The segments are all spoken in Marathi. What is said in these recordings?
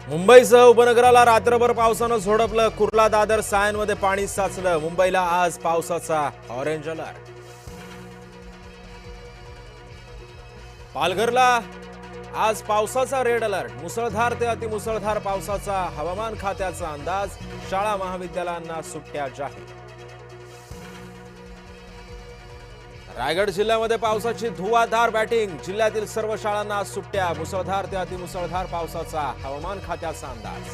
मुंबईसह उपनगराला रात्रभर पावसानं झोडपलं. कुर्ला दादर सायनमध्ये पाणी साचलं. मुंबईला आज पावसाचा ऑरेंज अलर्ट. पालघरला आज पावसाचा रेड अलर्ट. मुसळधार ते अतिमुसळधार पावसाचा हवामान खात्याचा अंदाज. शाळा महाविद्यालयांना सुट्ट्या जाहीर. रायगड जिल्ह्यामध्ये पावसाची धुवाधार बॅटिंग. जिल्ह्यातील सर्व शाळांना आज सुट्ट्या. मुसळधार ते अतिमुसळधार पावसाचा हवामान खात्याचा अंदाज.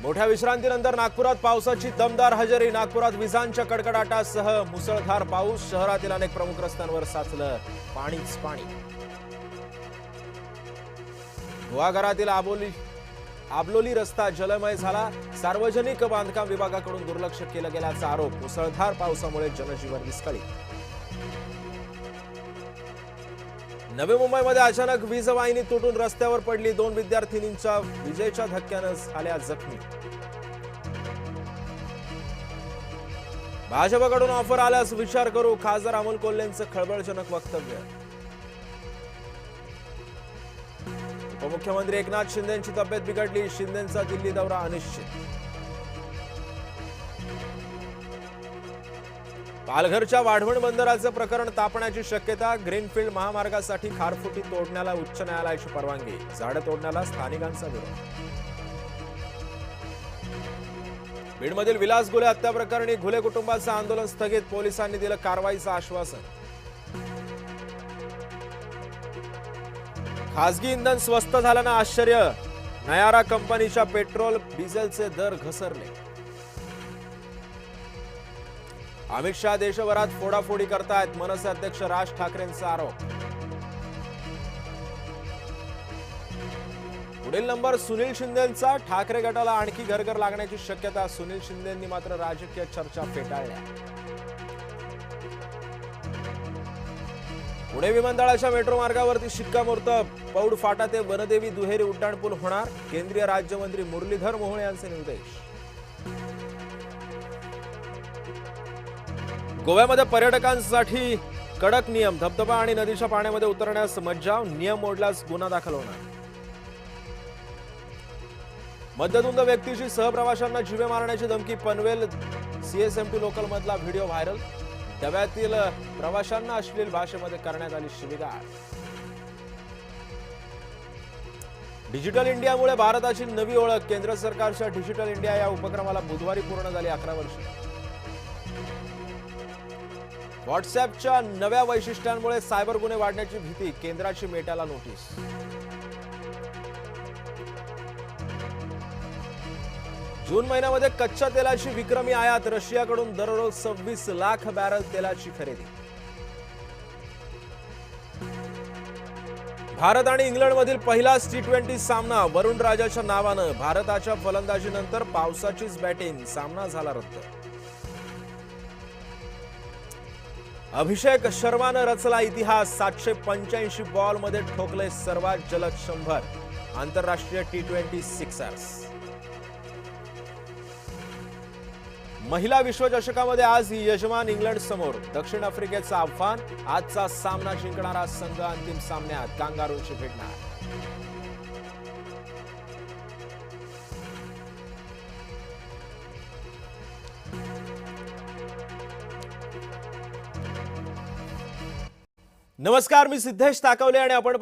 मोठ्या विश्रांतीनंतर नागपुरात पावसाची दमदार हजेरी. नागपुरात विजांच्या कडकडाटासह मुसळधार पाऊस. शहरातील अनेक प्रमुख रस्त्यांवर साचलं पाणीच पाणी. गुहागरातील आबलोली रस्ता जलमय झाला. सार्वजनिक बांधकाम विभागाकडून दुर्लक्ष केलं गेल्याचा आरोप. मुसळधार पावसामुळे जनजीवन विस्कळीत. नवी मुंबईमध्ये अचानक वीज वाहिनी तुटून रस्त्यावर पडली. 2 विद्यार्थिनींच्या विजेच्या धक्क्यानं झाल्या जखमी. भाजपकडून ऑफर आल्यास विचार करू. खासदार अमोल कोल्हेंचं खळबळजनक वक्तव्य. उपमुख्यमंत्री एकनाथ शिंदेंची तब्येत बिघडली. शिंदेंचा दिल्ली दौरा अनिश्चित. पालघरच्या वाढवण बंदराचं प्रकरण तापण्याची शक्यता. ग्रीनफील्ड महामार्गासाठी खारफुटी तोडण्याला उच्च न्यायालयाची परवानगी. झाडं तोडण्याला स्थानिकांचा विरोध. बीडमधील विलास घुले हत्या प्रकरणी घुले कुटुंबाचं आंदोलन स्थगित. पोलिसांनी दिलं कारवाईचं आश्वासन. खासगी इंधन स्वस्त झाल्यानं आश्चर्य. नयारा कंपनीच्या पेट्रोल डिझेलचे दर घसरले. अमित शहा देशभरात फोडाफोडी करतायत. मनसे अध्यक्ष राज ठाकरेंचा आरोप. पुढील नंबर सुनील शिंदेंचा. ठाकरे गटाला आणखी घरघर लागण्याची शक्यता. सुनील शिंदेंनी मात्र राजकीय चर्चा फेटाळल्या. पुणे विमानतळाच्या मेट्रो मार्गावरती शिक्कामोर्तब. पौड फाटा ते वनदेवी दुहेरी उड्डाणपूल होणार. केंद्रीय राज्यमंत्री मुरलीधर मोहोळ यांचे निर्देश. गोव्यामध्ये पर्यटकांसाठी कडक नियम. धबधबा आणि नदीच्या पाण्यामध्ये उतरण्यास मज्जाव. नियम मोडल्यास गुन्हा दाखल होणार. मद्यधुंद व्यक्तीची सहप्रवाशांना जीवे मारण्याची धमकी. पनवेल सीएसएमटी लोकल मधला व्हिडिओ व्हायरल. डब्यातील प्रवाशांना अश्लील भाषेमध्ये करण्यात आली शिवीगाळ. डिजिटल इंडियामुळे भारताची नवी ओळख. केंद्र सरकारच्या डिजिटल इंडिया या उपक्रमाला बुधवारी पूर्ण झाली 11 वर्ष. व्हॉट्सअॅपच्या नव्या वैशिष्ट्यांमुळे सायबर गुन्हे वाढण्याची भीती. केंद्राची मेटाला नोटीस. जून महिन्यामध्ये कच्च्या तेलाची विक्रमी आयात. रशियाकडून दररोज 26 लाख बॅरल तेलाची खरेदी. भारत आणि इंग्लंडमधील पहिलाच T20 सामना वरुण राजाच्या नावानं. भारताच्या फलंदाजीनंतर पावसाचीच बॅटिंग. सामना झाला रद्द. अभिषेक शर्मानं रचला इतिहास. 785 बॉलमध्ये ठोकले सर्वात जलद 100 आंतरराष्ट्रीय T20 सिक्सर्स. महिला विश्वचषकामध्ये आज यजमान इंग्लंड समोर. दक्षिण आफ्रिकेचं आव्हान. आजचा सामना जिंकणारा संघ अंतिम सामन्यात कांगारूंशी भिडणार. नमस्कार, मी सिद्धेश ताकवले आणि आपण